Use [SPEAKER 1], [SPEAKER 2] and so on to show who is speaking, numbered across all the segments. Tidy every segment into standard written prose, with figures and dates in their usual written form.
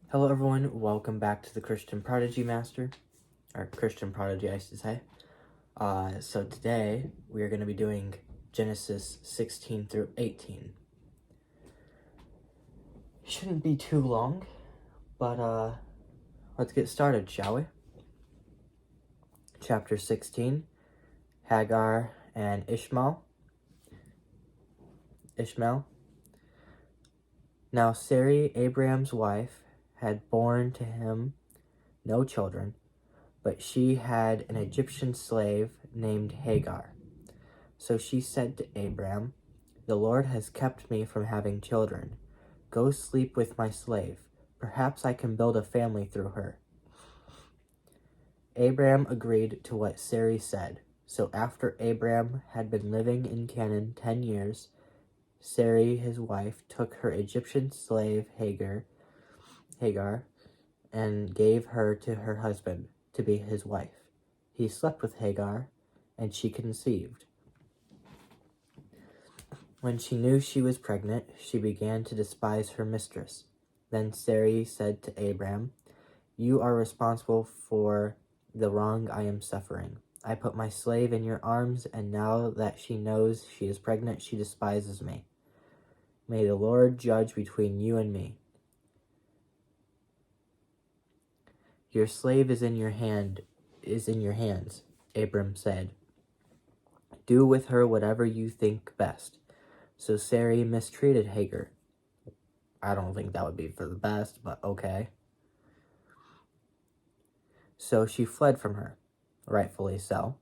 [SPEAKER 1] Hello everyone, welcome back to the Christian Prodigy Master, or Christian Prodigy I should say. So today we are going to be doing Genesis 16 through 18. Shouldn't be too long, but let's get started, shall we? Chapter 16, Hagar and Ishmael. Now Sarai, Abraham's wife, had borne to him no children, but she had an Egyptian slave named Hagar. So she said to Abram, "The Lord has kept me from having children. Go sleep with my slave. Perhaps I can build a family through her." Abram agreed to what Sarai said. So after Abram had been living in Canaan 10 years, Sarai, his wife, took her Egyptian slave Hagar, and gave her to her husband to be his wife. He slept with Hagar, and she conceived. When she knew she was pregnant, she began to despise her mistress. Then Sarai said to Abram, "You are responsible for the wrong I am suffering. I put my slave in your arms, and now that she knows she is pregnant, she despises me. May the Lord judge between you and me." "Your slave is in your hands," Abram said. "Do with her whatever you think best." So Sarai mistreated Hagar. I don't think that would be for the best, but okay. So she fled from her, rightfully so.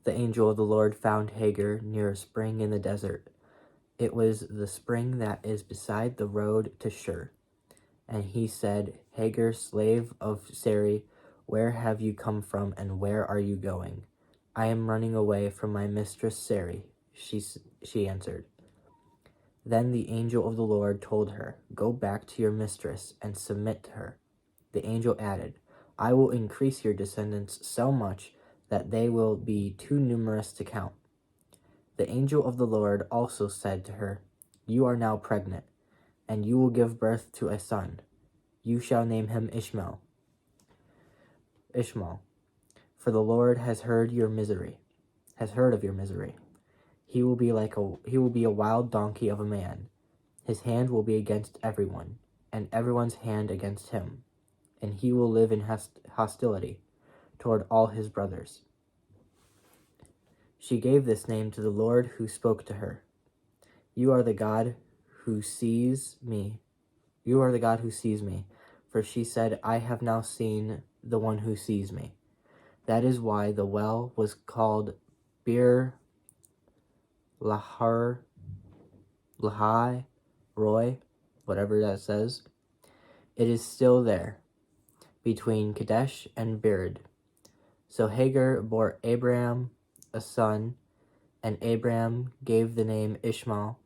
[SPEAKER 1] The angel of the Lord found Hagar near a spring in the desert. It was the spring that is beside the road to Shur. And he said, "Hagar, slave of Sarai, where have you come from, and where are you going?" "I am running away from my mistress Sarai," she answered. Then the angel of the Lord told her, "Go back to your mistress and submit to her." The angel added, "I will increase your descendants so much that they will be too numerous to count." The angel of the Lord also said to her, "You are now pregnant, and you will give birth to a son. You shall name him Ishmael, for the Lord has heard of your misery. He will be a wild donkey of a man. His hand will be against everyone, and everyone's hand against him, and he will live in hostility toward all his brothers." She gave this name to the Lord who spoke to her. You are the God who sees me. For she said, "I have now seen the one who sees me." That is why the well was called Bir Lahai Roy, whatever that says. It is still there, between Kadesh and Bered. So Hagar bore Abram a son, and Abram gave the name Ishmael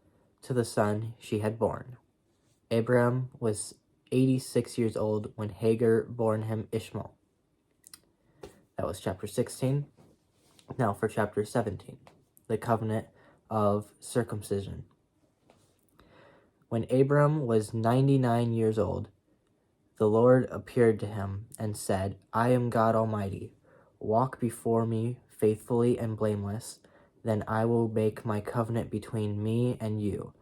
[SPEAKER 1] to the son she had born. Abram was 86 years old when Hagar bore him Ishmael. That was chapter 16. Now for chapter 17, the covenant of circumcision. When Abram was 99 years old, the Lord appeared to him and said, "I am God Almighty. Walk before me faithfully and blameless. Then I will make my covenant between me and you,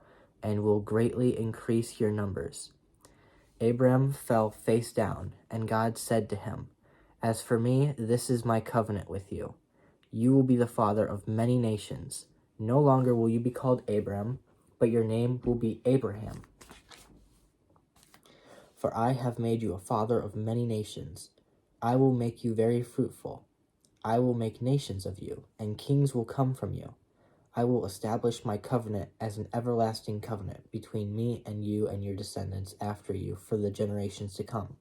[SPEAKER 1] and will greatly increase your numbers." Abram fell face down, and God said to him, "As for me, this is my covenant with you. You will be the father of many nations. No longer will you be called Abram, but your name will be Abraham. For I have made you a father of many nations. I will make you very fruitful. I will make nations of you, and kings will come from you. I will establish my covenant as an everlasting covenant between me and you and your descendants after you for the generations to come,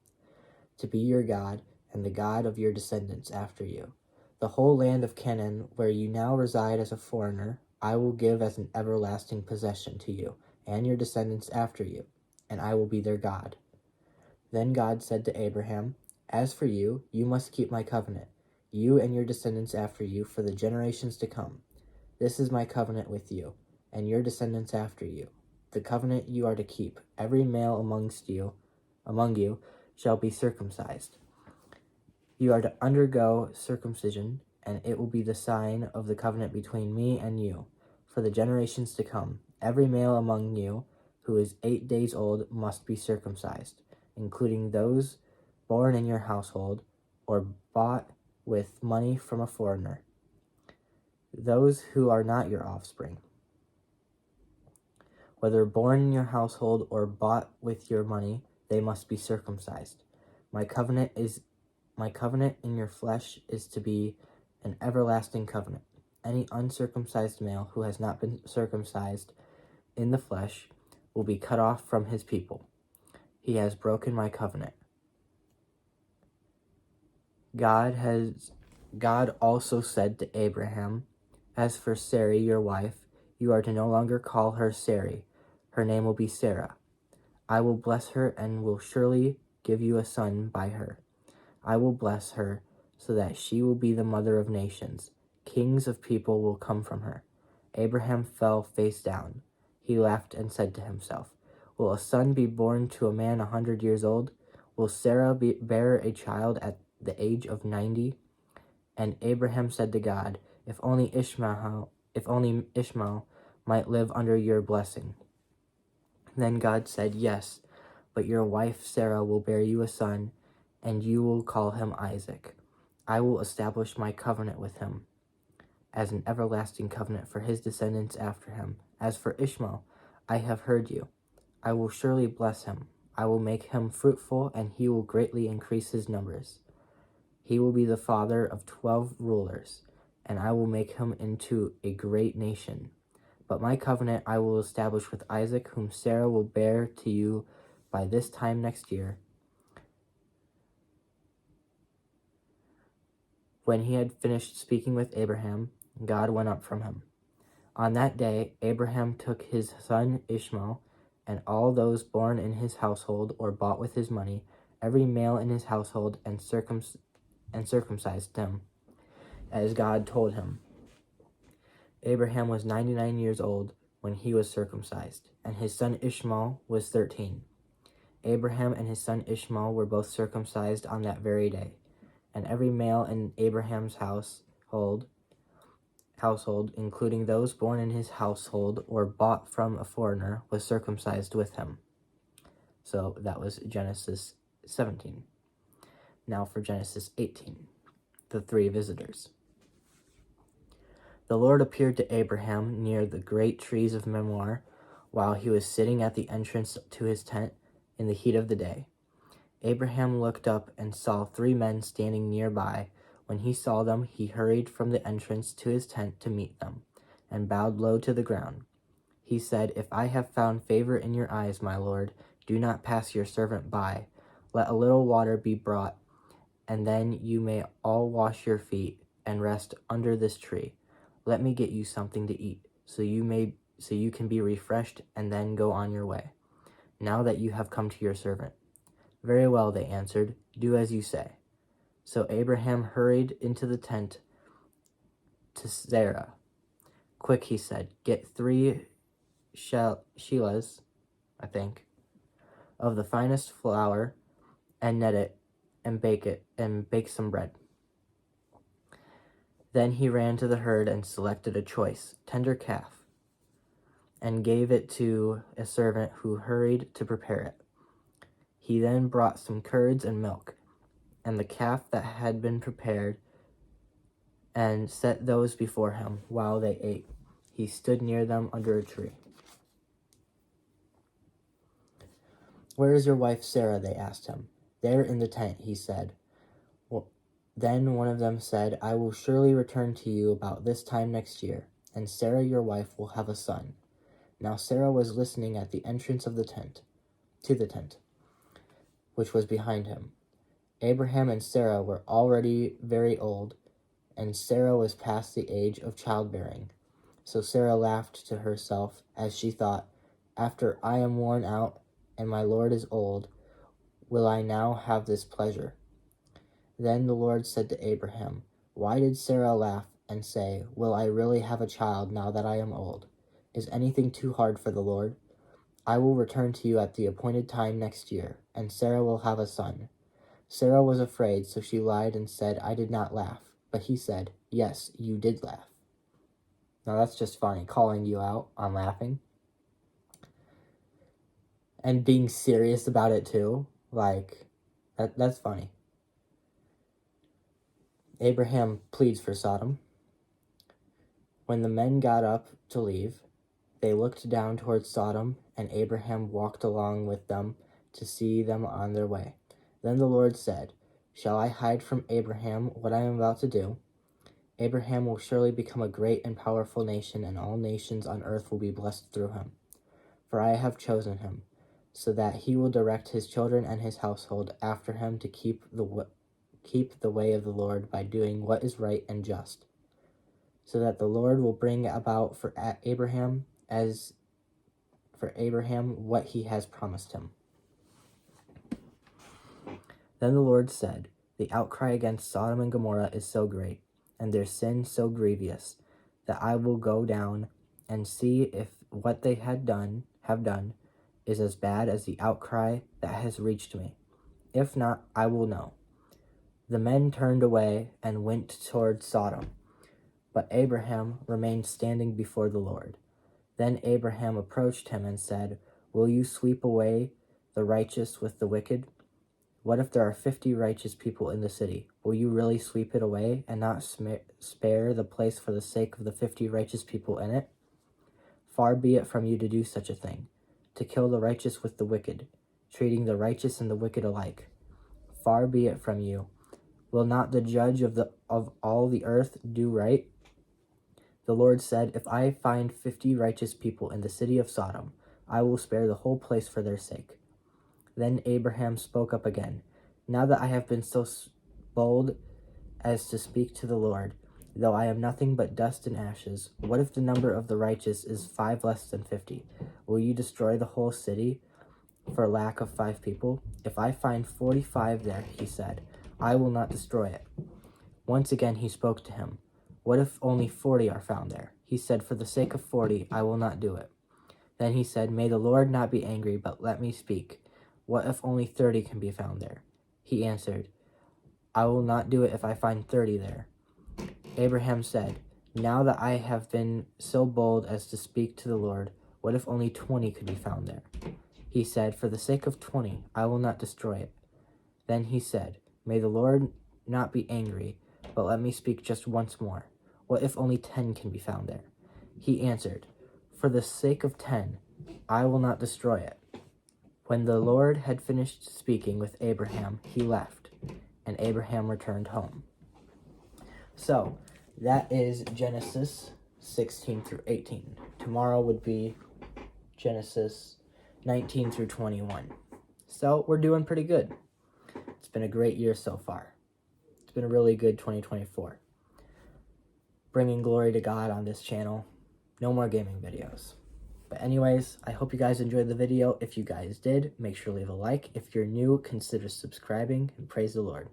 [SPEAKER 1] to be your God and the God of your descendants after you. The whole land of Canaan, where you now reside as a foreigner, I will give as an everlasting possession to you and your descendants after you, and I will be their God." Then God said to Abraham, "As for you, you must keep my covenant, you and your descendants after you for the generations to come. This is my covenant with you and your descendants after you, the covenant you are to keep. Every male amongst you among you shall be circumcised. You are to undergo circumcision, and it will be the sign of the covenant between me and you. For the generations to come, every male among you who is 8 days old must be circumcised, including those born in your household or bought with money from a foreigner, those who are not your offspring. Whether born in your household or bought with your money, they must be circumcised. My covenant in your flesh is to be an everlasting covenant. Any uncircumcised male who has not been circumcised in the flesh will be cut off from his people. He has broken my covenant. God also said to Abraham, as for Sarai, your wife, you are to no longer call her Sarai. Her name will be Sarah. I will bless her and will surely give you a son by her. I will bless her so that she will be the mother of nations. Kings of people will come from her. Abraham fell face down. He laughed and said to himself, will a son be born to a man 100 years old? Will Sarah bear a child at the age of 90? And Abraham said to God, if only Ishmael might live under your blessing. Then God said, yes, but your wife Sarah will bear you a son, and you will call him Isaac. I will establish my covenant with him as an everlasting covenant for his descendants after him. As for Ishmael, I have heard you. I will surely bless him. I will make him fruitful, and he will greatly increase his numbers. He will be the father of 12 rulers, and I will make him into a great nation. But my covenant I will establish with Isaac, whom Sarah will bear to you by this time next year. When he had finished speaking with Abraham, God went up from him. On that day, Abraham took his son Ishmael and all those born in his household or bought with his money, every male in his household, and circumcised them, as God told him. Abraham was 99 years old when he was circumcised, and his son Ishmael was 13. Abraham and his son Ishmael were both circumcised on that very day, and every male in Abraham's household, including those born in his household or bought from a foreigner, was circumcised with him. So that was Genesis 17. Now for Genesis 18, the three visitors. The Lord appeared to Abraham near the great trees of Mamre while he was sitting at the entrance to his tent in the heat of the day. Abraham looked up and saw 3 men standing nearby. When he saw them, he hurried from the entrance to his tent to meet them, and bowed low to the ground. He said, if I have found favor in your eyes, my lord, do not pass your servant by. Let a little water be brought, and then you may all wash your feet and rest under this tree. Let me get you something to eat, so you can be refreshed and then go on your way, now that you have come to your servant. Very well, they answered, do as you say. So Abraham hurried into the tent to Sarah. Quick, he said, get 3 shehlas, of the finest flour, and knead it, and bake some bread. Then he ran to the herd and selected a choice, tender calf, and gave it to a servant who hurried to prepare it. He then brought some curds and milk, and the calf that had been prepared, and set those before him. While they ate, he stood near them under a tree. Where is your wife Sarah? They asked him. There in the tent, he said. Then one of them said, I will surely return to you about this time next year, and Sarah your wife will have a son. Now Sarah was listening at the entrance of the tent, which was behind him. Abraham and Sarah were already very old, and Sarah was past the age of childbearing. So Sarah laughed to herself as she thought, after I am worn out and my Lord is old, will I now have this pleasure? Then the Lord said to Abraham, why did Sarah laugh and say, will I really have a child now that I am old? Is anything too hard for the Lord? I will return to you at the appointed time next year, and Sarah will have a son. Sarah was afraid, so she lied and said, I did not laugh. But he said, yes, you did laugh. Now that's just funny, calling you out on laughing. And being serious about it too. Like, that's funny. Abraham pleads for Sodom. When the men got up to leave, they looked down towards Sodom, and Abraham walked along with them to see them on their way. Then the Lord said, Shall I hide from Abraham what I am about to do? Abraham will surely become a great and powerful nation, and all nations on earth will be blessed through him. For I have chosen him, so that he will direct his children and his household after him to keep the way of the Lord by doing what is right and just, so that the Lord will bring about for Abraham what he has promised him. Then the Lord said, The outcry against Sodom and Gomorrah is so great, and their sin so grievous, that I will go down and see if what they have done is as bad as the outcry that has reached me. If not, I will know. The men turned away and went toward Sodom, but Abraham remained standing before the Lord. Then Abraham approached him and said, Will you sweep away the righteous with the wicked? What if there are 50 righteous people in the city? Will you really sweep it away and not spare the place for the sake of the 50 righteous people in it? Far be it from you to do such a thing, to kill the righteous with the wicked, treating the righteous and the wicked alike. Far be it from you. Will not the judge of all the earth do right? The Lord said, If I find 50 righteous people in the city of Sodom, I will spare the whole place for their sake. Then Abraham spoke up again. Now that I have been so bold as to speak to the Lord, though I am nothing but dust and ashes, what if the number of the righteous is 5 less than 50? Will you destroy the whole city for lack of 5 people? If I find 45 there, he said, I will not destroy it. Once again he spoke to him. What if only 40 are found there? He said, For the sake of 40, I will not do it. Then he said, May the Lord not be angry, but let me speak. What if only 30 can be found there? He answered, I will not do it if I find 30 there. Abraham said, Now that I have been so bold as to speak to the Lord, what if only 20 could be found there? He said, For the sake of 20, I will not destroy it. Then he said, May the Lord not be angry, but let me speak just once more. What if only 10 can be found there? He answered, For the sake of 10, I will not destroy it. When the Lord had finished speaking with Abraham, he left, and Abraham returned home. So, that is Genesis 16 through 18. Tomorrow would be Genesis 19 through 21. So, we're doing pretty good. It's been a great year so far. It's been a really good 2024. Bringing glory to God on this channel. No more gaming videos. But anyways, I hope you guys enjoyed the video. If you guys did, make sure to leave a like. If you're new, consider subscribing, and praise the Lord.